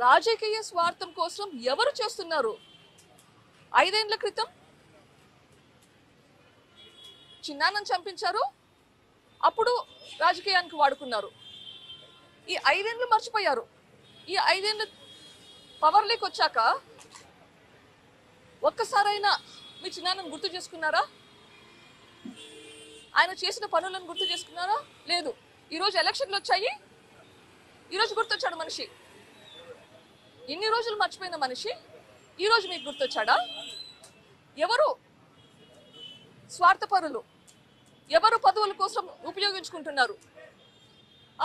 రాజకీయ స్వార్థం కోసం ఎవరు చేస్తున్నారు? 5 ఏళ్ల క్రితం చిన్నాన్నని చంపించారు, అప్పుడు రాజకీయానికి వాడుకున్నారు. ఈ 5 ఏళ్ళు మర్చిపోయారు. ఈ 5 ఏళ్ళు పవర్లోకి వచ్చాక ఒక్కసారైనా మీ చిన్నాన్నని గుర్తు చేసుకున్నారా? ఆయన చేసిన పనులను గుర్తు చేసుకున్నారా? లేదు. ఈరోజు ఎలక్షన్లు వచ్చాయి, ఈరోజు గుర్తొచ్చాడు మనిషి. ఇన్ని రోజులు మర్చిపోయిన మనిషి ఈరోజు మీకు గుర్తొచ్చాడా? ఎవరు స్వార్థపరులు? ఎవరు పదవుల కోసం ఉపయోగించుకుంటున్నారు?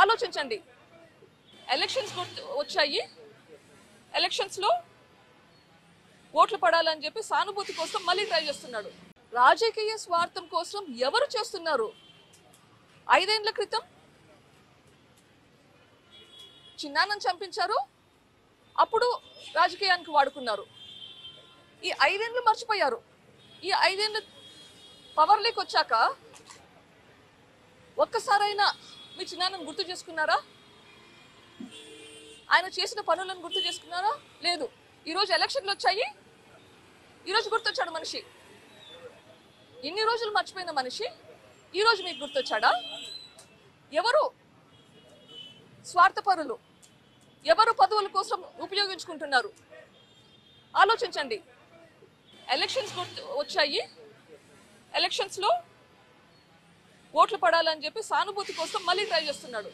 ఆలోచించండి. ఎలక్షన్స్ వచ్చాయి, ఎలక్షన్స్లో ఓట్లు పడాలని చెప్పి సానుభూతి కోసం మళ్ళీ ట్రై చేస్తున్నాడు. రాజకీయ స్వార్థం కోసం ఎవరు చేస్తున్నారు? 5 ఏళ్ల క్రితం చిన్నాన్నని చంపించారు, అప్పుడు రాజకీయానికి వాడుకున్నారు. ఈ 5 ఏళ్ళు మర్చిపోయారు. ఈ 5 ఏళ్ళు పవర్లోకి వచ్చాక ఒక్కసారైనా మీ చిన్నాన్నని గుర్తు చేసుకున్నారా? ఆయన చేసిన పనులను గుర్తు చేసుకున్నారా? లేదు. ఈరోజు ఎలక్షన్లు వచ్చాయి, ఈరోజు గుర్తొచ్చాడు మనిషి. ఇన్ని రోజులు మర్చిపోయిన మనిషి ఈరోజు మీకు గుర్తొచ్చాడా? ఎవరు స్వార్థపరులు? ఎవరు పదవుల కోసం ఉపయోగించుకుంటున్నారు? ఆలోచించండి. ఎలక్షన్స్ వచ్చాయి, ఎలక్షన్స్లో ఓట్లు పడాలని చెప్పి సానుభూతి కోసం మళ్ళీ ట్రై చేస్తున్నాడు.